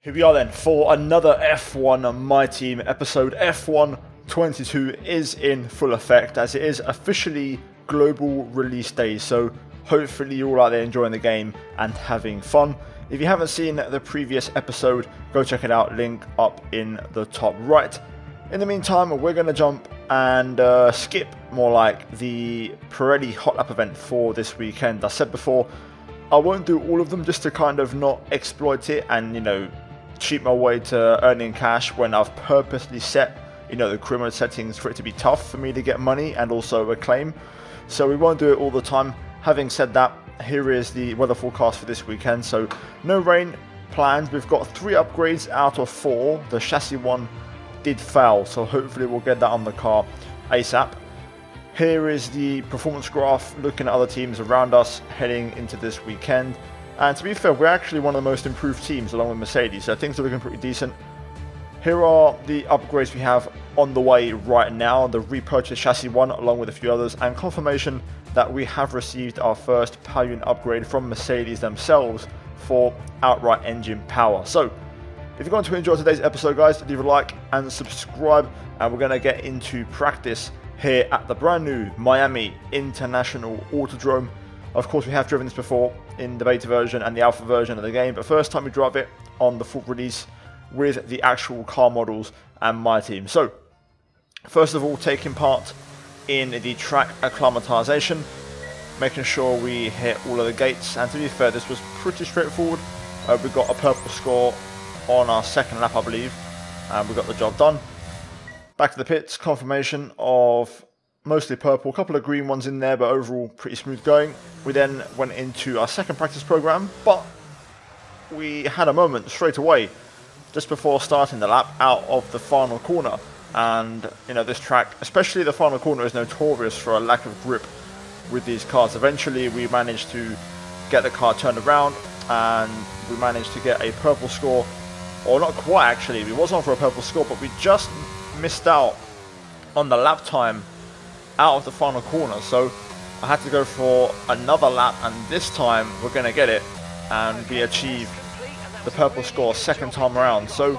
Here we are then for another F1 My Team episode. F1 22 is in full effect as it is officially global release day, so hopefully you're all out there enjoying the game and having fun. If you haven't seen the previous episode, go check it out, link up in the top right. In the meantime, we're going to jump and skip more like the Pirelli Hot Lap event for this weekend. I said before, I won't do all of them just to kind of not exploit it and, cheat my way to earning cash when I've purposely set, the career mode settings for it to be tough for me to get money and also acclaim. So we won't do it all the time. Having said that, here is the weather forecast for this weekend. So no rain planned. We've got 3 upgrades out of 4. The chassis one did fail, so hopefully we'll get that on the car ASAP. Here is the performance graph looking at other teams around us heading into this weekend. And to be fair, we're actually one of the most improved teams along with Mercedes, so things are looking pretty decent. Here are the upgrades we have on the way right now, the repurchased chassis one along with a few others, and confirmation that we have received our first power unit upgrade from Mercedes themselves for outright engine power. So if you're going to enjoy today's episode, guys, leave a like and subscribe, and we're going to get into practice here at the brand new Miami International Autodrome. Of course, we have driven this before in the beta version and the alpha version of the game, but first time we drive it on the full release with the actual car models and my team. So, first of all, taking part in the track acclimatization, making sure we hit all of the gates, and to be fair, this was pretty straightforward. We got a purple score on our second lap, I believe, and we got the job done. Back to the pits, confirmation of mostly purple, a couple of green ones in there, but overall pretty smooth going. We then went into our second practice program, but we had a moment straight away just before starting the lap out of the final corner. And this track, especially the final corner, is notorious for a lack of grip with these cars. Eventually we managed to get the car turned around and we managed to get a purple score, or not quite actually, we was on for a purple score, but we just missed out on the lap time out of the final corner, so I had to go for another lap, and this time we're going to get it, and we achieved the purple score second time around. So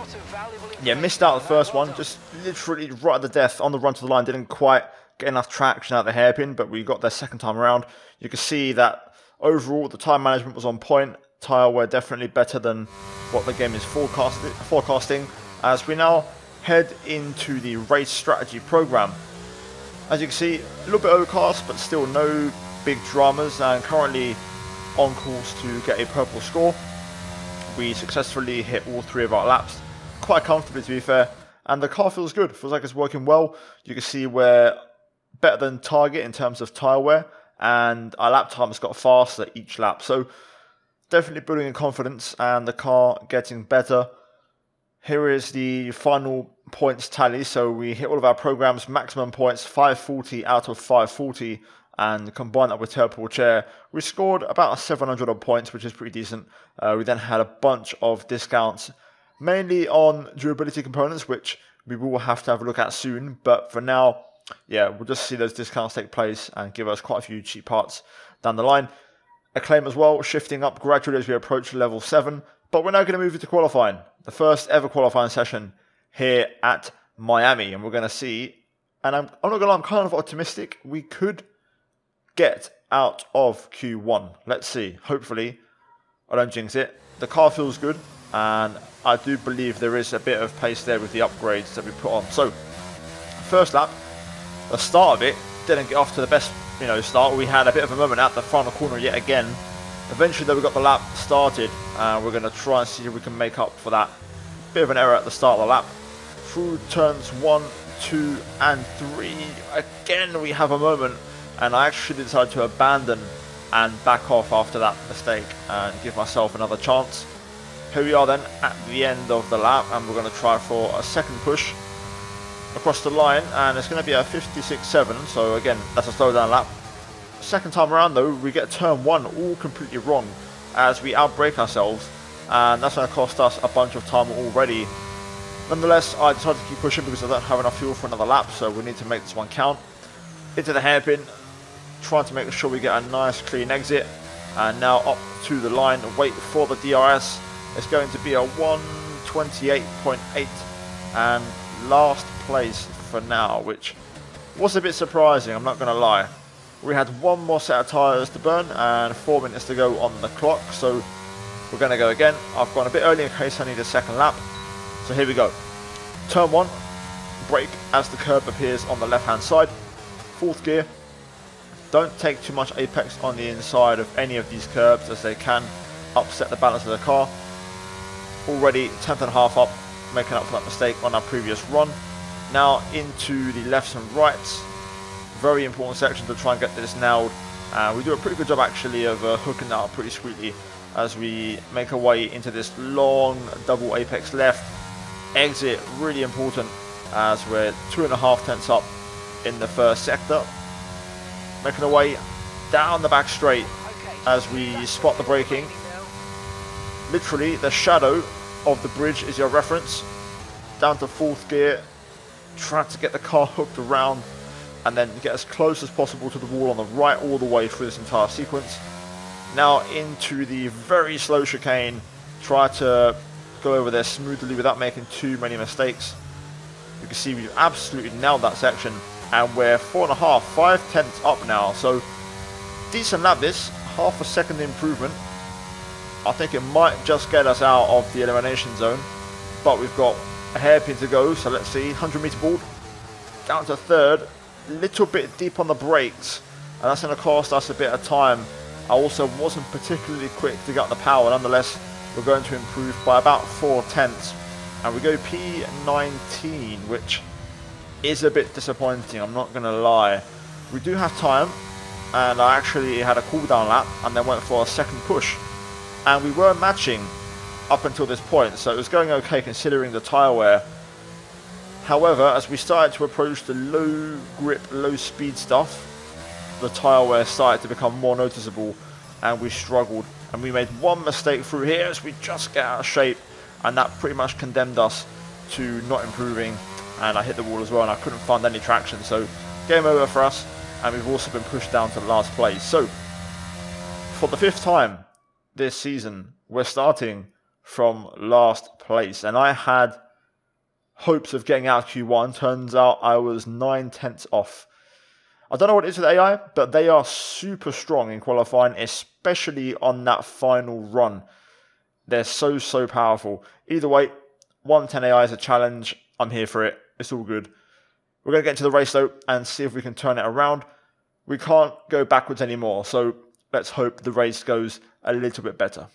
yeah, missed out the first one, just literally right at the death on the run to the line, didn't quite get enough traction out the hairpin, but we got there second time around. You can see that overall the time management was on point, tyre wear definitely better than what the game is forecasting, as we now head into the race strategy program. As you can see, a little bit overcast, but still no big dramas, and currently on course to get a purple score. We successfully hit all 3 of our laps, quite comfortably to be fair, and the car feels good, feels like it's working well. You can see we're better than target in terms of tyre wear, and our lap time has got faster each lap, so definitely building in confidence and the car getting better. Here is the final points tally. So we hit all of our programs, maximum points 540 out of 540, and combine that with Turbo Chair, we scored about 700 odd points, which is pretty decent. We then had a bunch of discounts, mainly on durability components, which we will have to have a look at soon. But for now, yeah, we'll just see those discounts take place and give us quite a few cheap parts down the line. Acclaim as well, shifting up gradually as we approach level 7. But we're now going to move into qualifying, the first ever qualifying session here at Miami, and we're going to see, and I'm not going to lie, I'm kind of optimistic, we could get out of Q1. Let's see, hopefully I don't jinx it. The car feels good, and I do believe there is a bit of pace there with the upgrades that we put on. So, first lap, the start of it didn't get off to the best start. We had a bit of a moment at the final corner yet again. Eventually though, we got the lap started, and we're going to try and see if we can make up for that bit of an error at the start of the lap. Through turns 1, 2 and 3, again we have a moment, and I actually decided to abandon and back off after that mistake and give myself another chance. Here we are then at the end of the lap, and we're going to try for a second push across the line, and it's going to be a 56.7, so again that's a slow down lap. Second time around though, we get turn 1 all completely wrong as we outbrake ourselves, and that's going to cost us a bunch of time already. Nonetheless, I decided to keep pushing because I don't have enough fuel for another lap, so we need to make this one count. Into the hairpin, trying to make sure we get a nice clean exit, and now up to the line, wait for the DRS. It's going to be a 1, 28.8 and last place for now, which was a bit surprising, I'm not going to lie. We had one more set of tyres to burn and 4 minutes to go on the clock, so we're going to go again. I've gone a bit early in case I need a second lap. So here we go. Turn 1, brake as the curb appears on the left hand side. 4th gear. Don't take too much apex on the inside of any of these curbs as they can upset the balance of the car. Already 10th and a half up, making up for that mistake on our previous run. Now into the lefts and rights. Very important section to try and get this nailed. We do a pretty good job actually of hooking that up pretty sweetly as we make our way into this long double apex left. Exit really important as we're 2.5 tenths up in the first sector. Making our way down the back straight as we spot the braking. Literally the shadow of the bridge is your reference. Down to 4th gear, trying to get the car hooked around and then get as close as possible to the wall on the right all the way through this entire sequence. Now into the very slow chicane, try to go over there smoothly without making too many mistakes. You can see we've absolutely nailed that section and we're 4.5, 5 tenths up now, so decent lap this, half a second improvement. I think it might just get us out of the elimination zone, but we've got a hairpin to go, so let's see. 100 meter board, down to 3rd, little bit deep on the brakes, and that's going to cost us a bit of time. I also wasn't particularly quick to get the power. Nonetheless, we're going to improve by about 4 tenths, and we go P19, which is a bit disappointing, I'm not going to lie. We do have time, and I actually had a cooldown lap and then went for a second push, and we were matching up until this point, so it was going okay considering the tyre wear. However, as we started to approach the low grip, low speed stuff, the tyre wear started to become more noticeable and we struggled. And we made one mistake through here as we just get out of shape, and that pretty much condemned us to not improving. And I hit the wall as well and I couldn't find any traction, so game over for us, and we've also been pushed down to last place. So for the 5th time this season, we're starting from last place, and I had hopes of getting out of Q1. Turns out I was 9 tenths off. I don't know what it is with AI, but they are super strong in qualifying, especially on that final run. They're so powerful. Either way, 110 AI is a challenge. I'm here for it. It's all good. We're going to get into the race though and see if we can turn it around. We can't go backwards anymore, so let's hope the race goes a little bit better.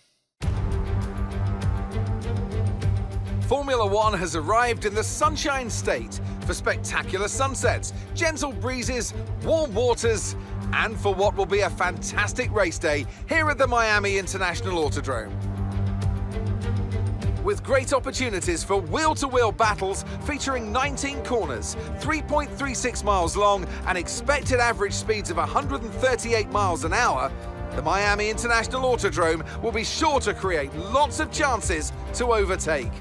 Formula One has arrived in the Sunshine State for spectacular sunsets, gentle breezes, warm waters, and for what will be a fantastic race day here at the Miami International Autodrome. With great opportunities for wheel-to-wheel battles featuring 19 corners, 3.36 miles long, and expected average speeds of 138 miles an hour, the Miami International Autodrome will be sure to create lots of chances to overtake.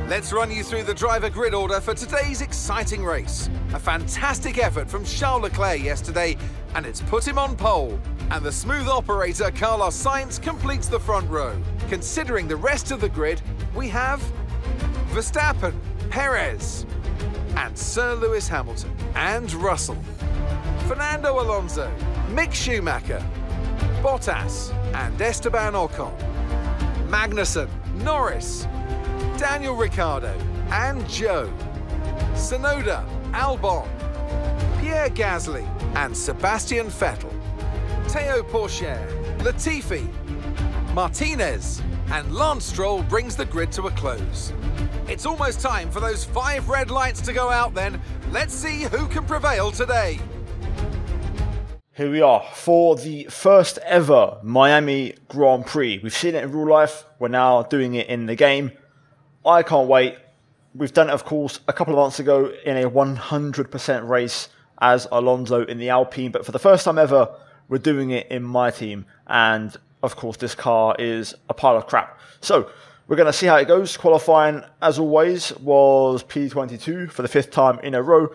Let's run you through the driver grid order for today's exciting race. A fantastic effort from Charles Leclerc yesterday, and it's put him on pole. And the smooth operator Carlos Sainz completes the front row. Considering the rest of the grid, we have Verstappen, Perez, and Sir Lewis Hamilton, and Russell, Fernando Alonso, Mick Schumacher, Bottas, and Esteban Ocon, Magnussen, Norris, Daniel Ricciardo and Zhou, Tsunoda, Albon, Pierre Gasly and Sebastian Vettel, Théo Pourchaire, Latifi, Martinez and Lance Stroll brings the grid to a close. It's almost time for those 5 red lights to go out then. Let's see who can prevail today. Here we are for the first ever Miami Grand Prix. We've seen it in real life, we're now doing it in the game. I can't wait. We've done it, of course, a couple of months ago in a 100% race as Alonso in the Alpine, but for the first time ever, we're doing it in my team. And, of course, this car is a pile of crap. So, we're going to see how it goes. Qualifying, as always, was P22 for the 5th time in a row.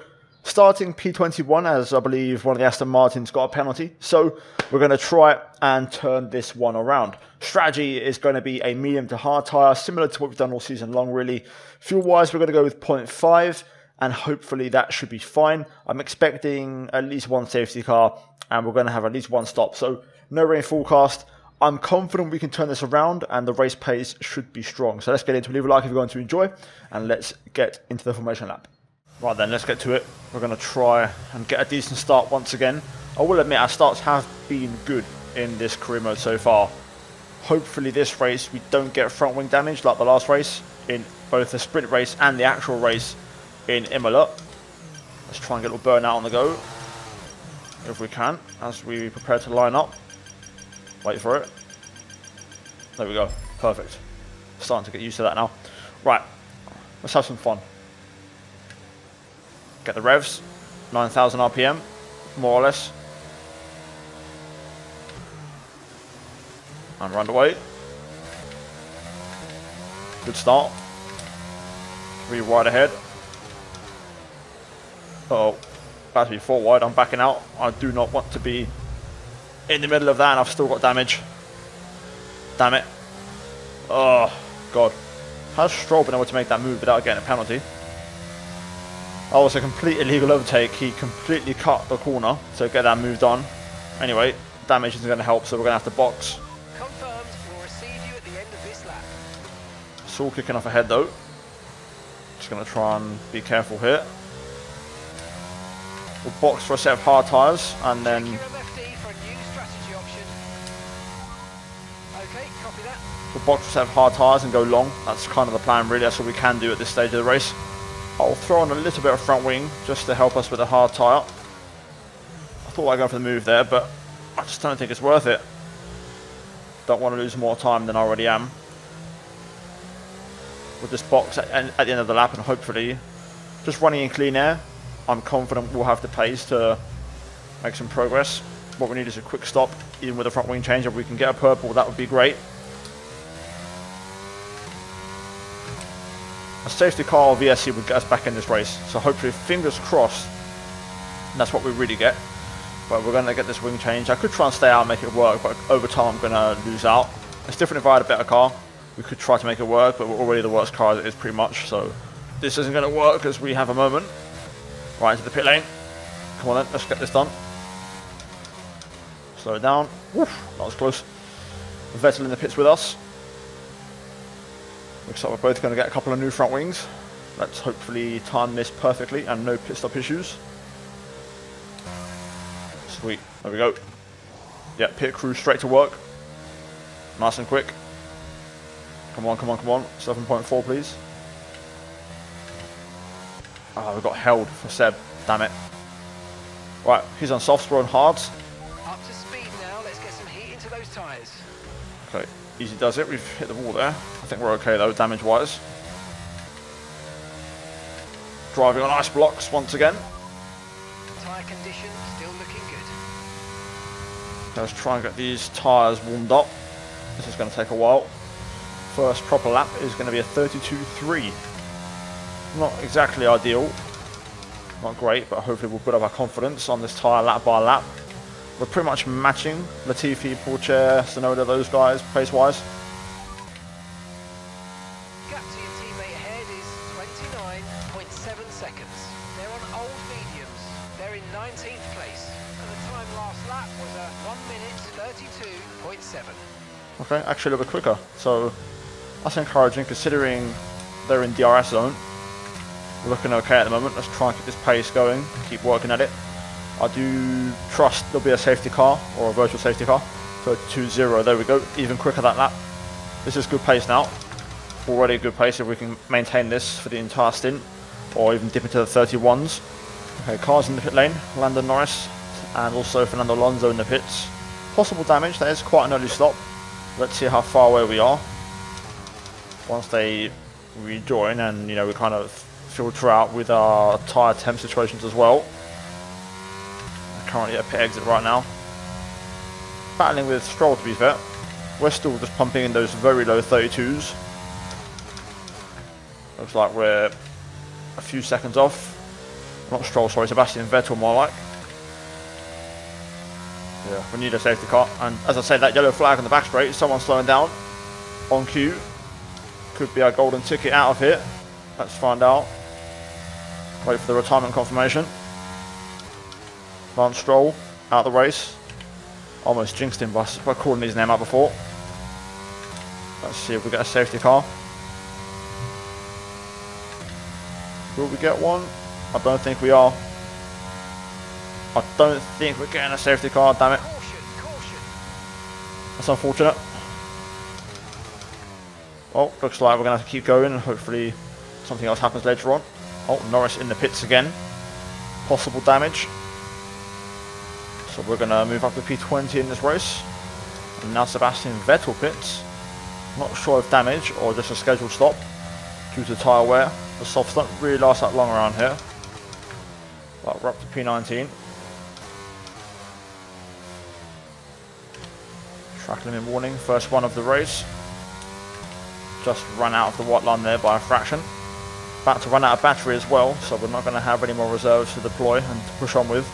starting P21, as I believe one of the Aston Martins got a penalty. So we're going to try and turn this one around. Strategy is going to be a medium to hard tyre, similar to what we've done all season long, really. Fuel-wise, we're going to go with 0.5, and hopefully that should be fine. I'm expecting at least one safety car, and we're going to have at least one stop. So no rain forecast. I'm confident we can turn this around, and the race pace should be strong. So let's get into it. Leave a like if you're going to enjoy, and let's get into the formation lap. Right then, let's get to it. We're going to try and get a decent start once again. I will admit our starts have been good in this career mode so far. Hopefully this race we don't get front wing damage like the last race in both the sprint race and the actual race in Imola. Let's try and get a little burnout on the go if we can as we prepare to line up. Wait for it. There we go. Perfect. Starting to get used to that now. Right. Let's have some fun. Get the revs. 9,000 RPM. More or less. And run away. Good start. 3 wide ahead. Uh-oh. About to be 4 wide. I'm backing out. I do not want to be in the middle of that, and I've still got damage. Damn it. Oh, God. How's Stroll been able to make that move without getting a penalty? That was a complete illegal overtake. He completely cut the corner to get that moved on. Anyway, damage isn't going to help, so we're going to have to box. Confirmed. We'll receive you at the end of this lap. Saul kicking off ahead though. Just going to try and be careful here. We'll box for a set of hard tyres, and then we'll box for a set of hard tyres and go long. That's kind of the plan really. That's what we can do at this stage of the race. I'll throw on a little bit of front wing just to help us with a hard tyre. I thought I'd go for the move there, but I just don't think it's worth it. Don't want to lose more time than I already am. With this box at the end of the lap, and hopefully just running in clean air, I'm confident we'll have the pace to make some progress. What we need is a quick stop, even with a front wing change. If we can get a purple, that would be great. A safety car or VSC would get us back in this race, so hopefully, fingers crossed, that's what we really get. But we're going to get this wing change. I could try and stay out and make it work, but over time I'm going to lose out. It's different if I had a better car. We could try to make it work, but we're already the worst car as it is pretty much, so this isn't going to work as we have a moment. Right into the pit lane. Come on then, let's get this done. Slow it down. Woof, that was close. Vettel in the pits with us. Looks like we're both going to get a couple of new front wings. Let's hopefully time this perfectly and no pit stop issues. Sweet, there we go. Yeah, pit crew straight to work. Nice and quick. Come on, come on, come on. 7.4 please. Oh, we got held for Seb. Damn it. Right, he's on softs, we're on hards. Up to speed now. Let's get some heat into those tyres. Okay, easy does it. We've hit the wall there. I think we're okay though, damage-wise. Driving on ice blocks once again. Tyre condition still looking good. Let's try and get these tyres warmed up. This is going to take a while. First proper lap is going to be a 32.3. Not exactly ideal. Not great, but hopefully we'll put up our confidence on this tyre lap by lap. We're pretty much matching Latifi, Pourchaire, Tsunoda, those guys, pace-wise. Gap to your teammate ahead is 29.7 seconds. They're on old mediums. They're in 19th place. And the time last lap was a 1 minute 32.7. Okay, actually a little bit quicker. So that's encouraging considering they're in DRS zone. We're looking okay at the moment. Let's try and keep this pace going, keep working at it. I do trust there'll be a safety car or a virtual safety car. 32.0, there we go, even quicker that lap. This is good pace now. Already a good pace if we can maintain this for the entire stint or even dip into the 31s. Okay, cars in the pit lane, Lando Norris and also Fernando Alonso in the pits. Possible damage, that is quite an early stop. Let's see how far away we are. Once they rejoin and we kind of filter out with our tyre temp situations as well. Currently at pit exit right now. Battling with Stroll to be fair. We're still just pumping in those very low 32s. Looks like we're a few seconds off. Not Stroll, sorry, Sebastian Vettel more like. Yeah, we need a safety car. And as I say, that yellow flag on the back straight, someone's slowing down. On cue. Could be our golden ticket out of here. Let's find out. Wait for the retirement confirmation. Lance Stroll out of the race. Almost jinxed him by calling his name out before. Let's see if we get a safety car. Will we get one? I don't think we are. I don't think we're getting a safety car, damn it. That's unfortunate. Well, looks like we're going to have to keep going and hopefully something else happens later on. Oh, Norris in the pits again. Possible damage. So we're going to move up to P20 in this race. And now Sebastian Vettel pits. Not sure if damage or just a scheduled stop due to tyre wear. The softs don't really last that long around here. But we're up to P19. Track limit warning, first one of the race. Just ran out of the white line there by a fraction. About to run out of battery as well, so we're not going to have any more reserves to deploy and to push on with.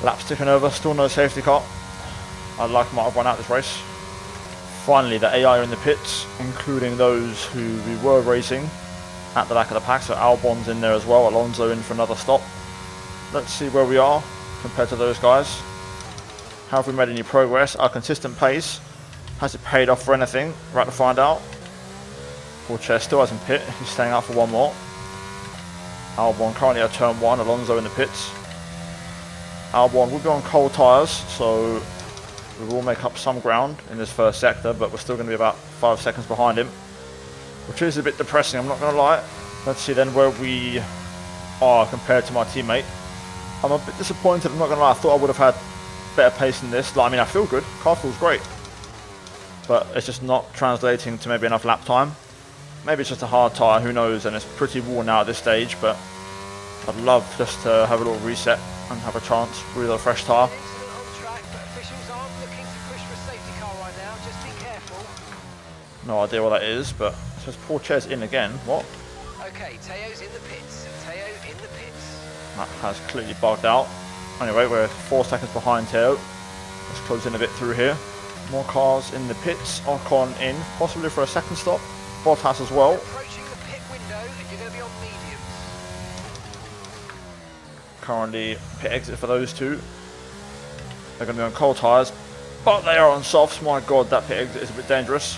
Laps ticking over, still no safety car. I'd like might have won out this race. Finally, the AI are in the pits, including those who we were racing at the back of the pack. So Albon's in there as well, Alonso in for another stop. Let's see where we are compared to those guys. Have we made any progress? Our consistent pace, has it paid off for anything? We're about to find out. Pourchaire still hasn't pit, he's staying out for one more. Albon currently at turn 1, Alonso in the pits. Albon will be on cold tyres, so we will make up some ground in this first sector, but we're still going to be about 5 seconds behind him, which is a bit depressing, I'm not going to lie. Let's see then where we are compared to my teammate. I'm a bit disappointed, I'm not going to lie. I thought I would have had better pace in this. I mean, I feel good, car feels great, but it's just not translating to maybe enough lap time. Maybe it's just a hard tyre, who knows, and it's pretty worn out at this stage, but I'd love just to have a little reset and have a chance with a fresh tyre. No idea what that is, but it says Pourchaire's in again. What? Okay, Teo's in the pits. Teo in the pits. That has clearly bugged out. Anyway, we're 4 seconds behind Teo. Let's close in a bit through here. More cars in the pits. Ocon in, possibly for a second stop. Bottas as well. Approaching the pit window, and you're going to be on mediums. Currently pit exit for those two. They're going to be on cold tyres, but they are on softs. My god, that pit exit is a bit dangerous.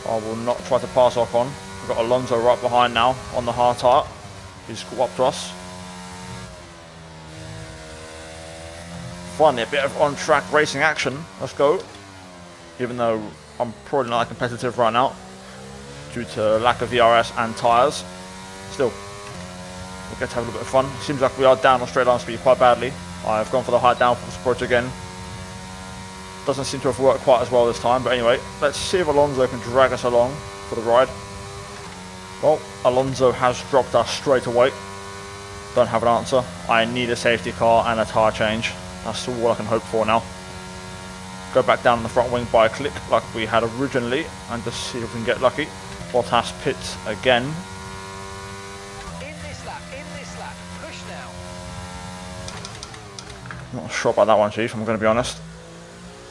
I will not try to pass Ocon. We've got Alonso right behind now on the hard tyre. He's caught up to us. Finally, a bit of on-track racing action. Let's go. Even though I'm probably not that competitive right now due to lack of VRS and tyres. Still, we'll get to have a little bit of fun. Seems like we are down on straight line speed quite badly. I've gone for the high downforce approach again. Doesn't seem to have worked quite as well this time, but anyway, let's see if Alonso can drag us along for the ride. Well, Alonso has dropped us straight away. Don't have an answer. I need a safety car and a tyre change. That's all I can hope for now. Go back down on the front wing by a click like we had originally and just see if we can get lucky. Bottas pits again. In this lap, push now. Not sure about that one, Chief, I'm going to be honest.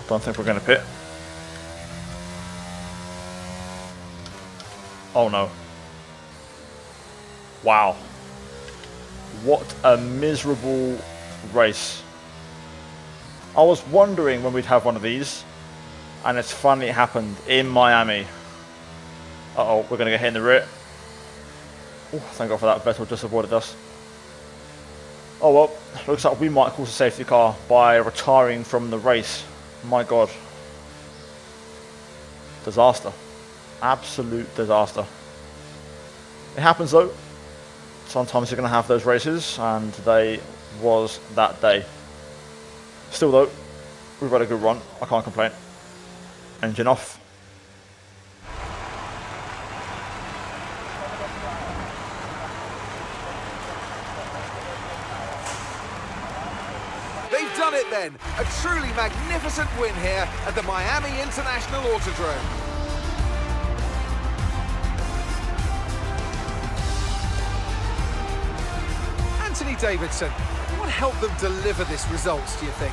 I don't think we're going to pit. Oh no. Wow. What a miserable race. I was wondering when we'd have one of these, and it's finally happened in Miami. Uh-oh, we're going to get hit in the rear. Oh, thank God for that. Vettel just avoided us. Oh well, looks like we might cause a safety car by retiring from the race. My God. Disaster. Absolute disaster. It happens though. Sometimes you're going to have those races, and today was that day. Still though, we've had a good run. I can't complain. Engine off. They've done it then. A truly magnificent win here at the Miami International Autodrome. Anthony Davidson, what helped them deliver this result, do you think?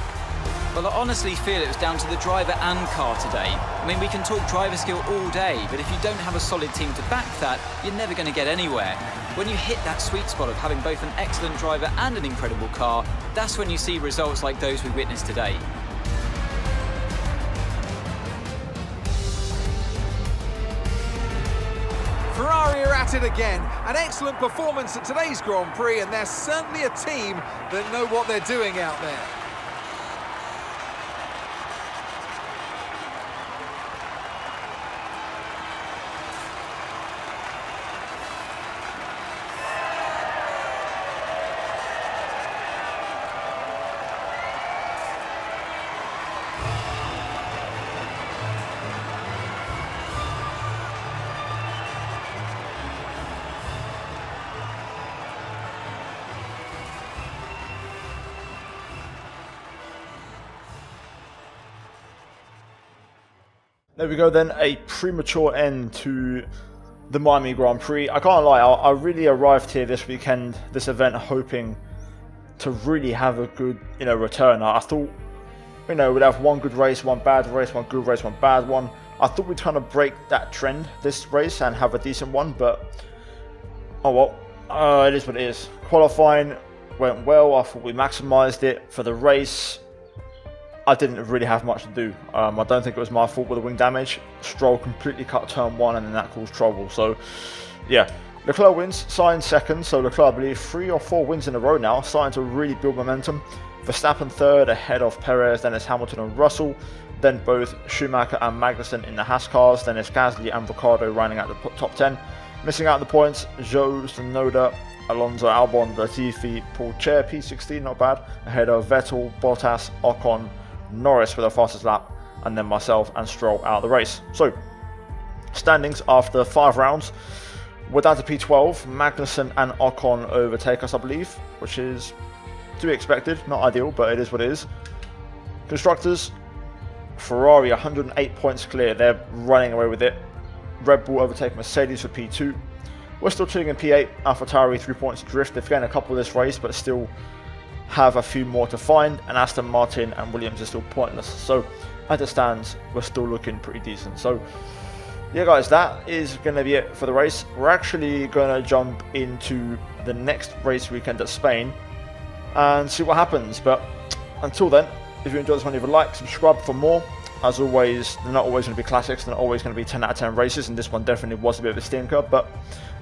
Well, I honestly feel it was down to the driver and car today. I mean, we can talk driver skill all day, but if you don't have a solid team to back that, you're never going to get anywhere. When you hit that sweet spot of having both an excellent driver and an incredible car, that's when you see results like those we witnessed today. Ferrari are at it again. An excellent performance at today's Grand Prix, and they're certainly a team that know what they're doing out there. There we go then, a premature end to the Miami Grand Prix. I can't lie, I really arrived here this weekend, this event, hoping to really have a good, return. I thought, we'd have one good race, one bad race, one good race, one bad one. I thought we'd kind of break that trend this race and have a decent one, but oh well, it is what it is. Qualifying went well, I thought we maximised it. For the race, I didn't really have much to do. I don't think it was my fault with the wing damage. Stroll completely cut turn 1 and then that caused trouble. So, yeah. Leclerc wins, Sainz second. So Leclerc, I believe, 3 or 4 wins in a row now, starting to really build momentum. Verstappen third, ahead of Perez. Then it's Hamilton and Russell. Then both Schumacher and Magnussen in the Haas cars. Then it's Gasly and Ricciardo rounding out the top 10. Missing out the points, Zhou, Tsunoda, Alonso, Albon, Latifi, Paul Chair, P16, not bad. Ahead of Vettel, Bottas, Ocon, Norris with the fastest lap, and then myself and Stroll out of the race. So, standings after 5 rounds, we're down to P12. Magnussen and Ocon overtake us, I believe, which is to be expected. Not ideal, but it is what it is. Constructors, Ferrari 108 points clear. They're running away with it. Red Bull overtake Mercedes for P2. We're still chilling in P8. AlphaTauri 3 points drift. They've gained a couple this race, but still have a few more to find, and Aston Martin and Williams are still pointless. So as it stands, we're still looking pretty decent. So yeah guys, that is going to be it for the race. We're actually going to jump into the next race weekend at Spain and see what happens. But until then, if you enjoyed this one, leave a like, subscribe for more. As always, they're not always going to be classics, they're not always going to be 10 out of 10 races, and this one definitely was a bit of a stinker, but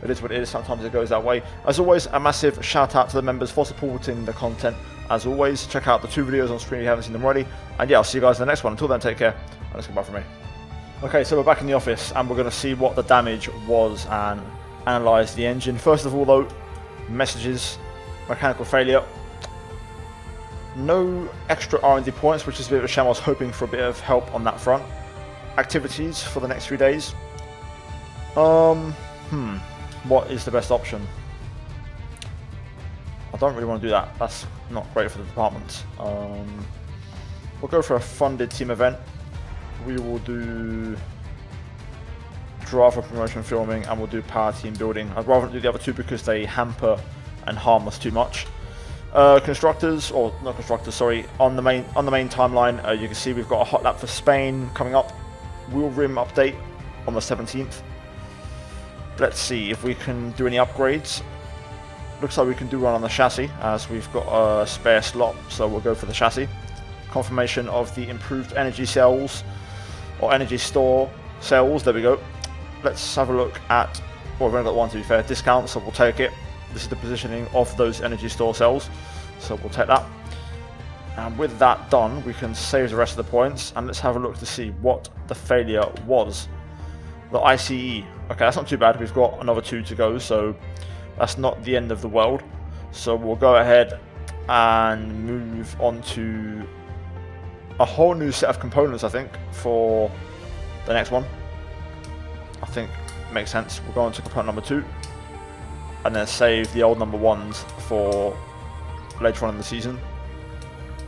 it is what it is, sometimes it goes that way. As always, a massive shout out to the members for supporting the content. As always, check out the 2 videos on screen if you haven't seen them already, and yeah, I'll see you guys in the next one. Until then, take care, and that's goodbye from me. Okay, so we're back in the office, and we're going to see what the damage was and analyse the engine. First of all though, messages, mechanical failure. No extra R&D points, which is a bit of a shame. I was hoping for a bit of help on that front. Activities for the next 3 days. What is the best option? I don't really want to do that. That's not great for the department. We'll go for a funded team event. We will do driver promotion filming, and we'll do power team building. I'd rather do the other 2 because they hamper and harm us too much. Constructors, or not constructors, sorry, on the main timeline, you can see we've got a hot lap for Spain coming up. Wheel rim update on the 17th. Let's see if we can do any upgrades. Looks like we can do one on the chassis, as we've got a spare slot, so we'll go for the chassis. Confirmation of the improved energy cells, or energy store cells, there we go. Let's have a look at, well, we've only got 1 to be fair, discount, so we'll take it. This is the positioning of those energy store cells, so we'll take that. And with that done, we can save the rest of the points, and let's have a look to see what the failure was. The ICE, okay, that's not too bad. We've got another 2 to go, so that's not the end of the world. So we'll go ahead and move on to a whole new set of components, I think, for the next one. I think it makes sense. We'll go on to component number 2. And then save the old number 1s for later on in the season.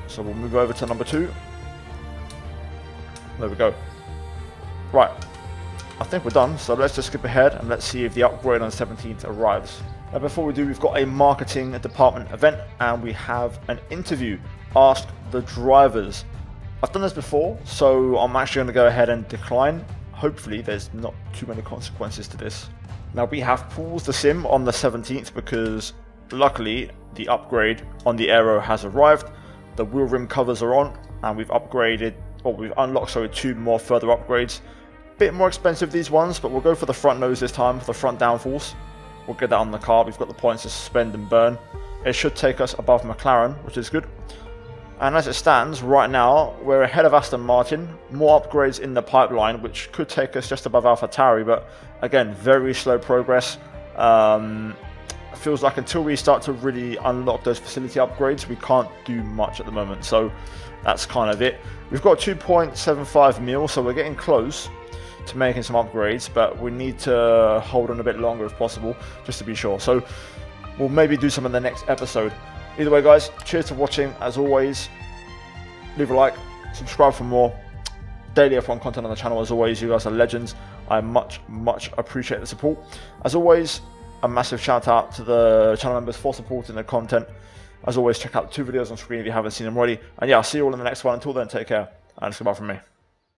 So we'll move over to number 2. There we go. Right, I think we're done, so let's just skip ahead and let's see if the upgrade on the 17th arrives. Now before we do, we've got a marketing department event and we have an interview. Ask the drivers. I've done this before, so I'm actually going to go ahead and decline. Hopefully there's not too many consequences to this. Now we have paused the sim on the 17th because luckily the upgrade on the aero has arrived. The wheel rim covers are on and we've upgraded, or we've unlocked, sorry, 2 more further upgrades. Bit more expensive these ones, but we'll go for the front nose this time, for the front downforce. We'll get that on the car. We've got the points to suspend and burn. It should take us above McLaren, which is good. And as it stands right now, we're ahead of Aston Martin. More upgrades in the pipeline, which could take us just above AlphaTauri, but again, very slow progress. It feels like until we start to really unlock those facility upgrades, we can't do much at the moment. So that's kind of it. We've got 2.75 mil, so we're getting close to making some upgrades, but we need to hold on a bit longer if possible, just to be sure. So we'll maybe do some in the next episode. Either way, guys, cheers for watching. As always, leave a like, subscribe for more daily F1 content on the channel. As always, you guys are legends. I much appreciate the support. As always, a massive shout out to the channel members for supporting the content. As always, check out the 2 videos on screen if you haven't seen them already. And yeah, I'll see you all in the next one. Until then, take care, and it's goodbye from me.